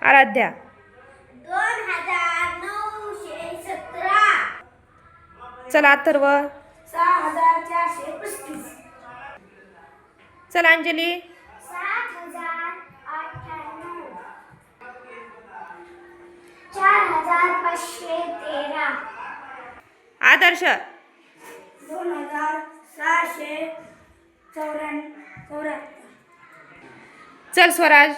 आराध्या 2917. चला अथर्व 6435. चला अंजली 7098. 4513. आदर्श 2674. चल स्वराज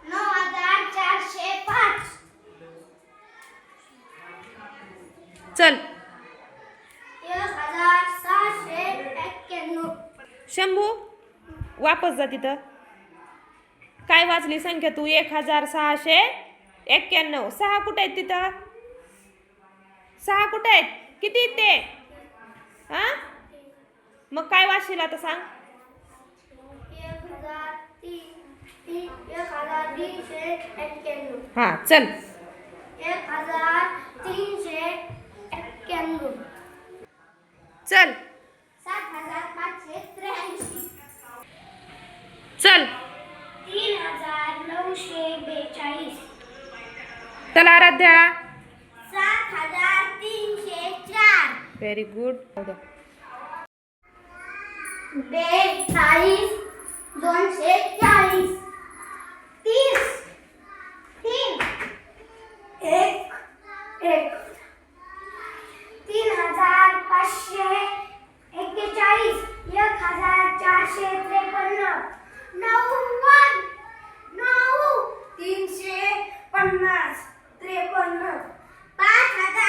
9405. चल 1691. शंभू वापस जा तिथं. काय वाचली संख्या तू? 1691. 6 कुठे आहेत तिथं? 6 कुठे आहेत? किती आहेत ते? हा मग काय वाचशील आता सांग? 1391. हा चल 1391. चल 7583. चल 3942. चल आराध्या 7304. Very good. 42 240. 30 3 1 1. 3541. 1453. 90 350. 53. 5000.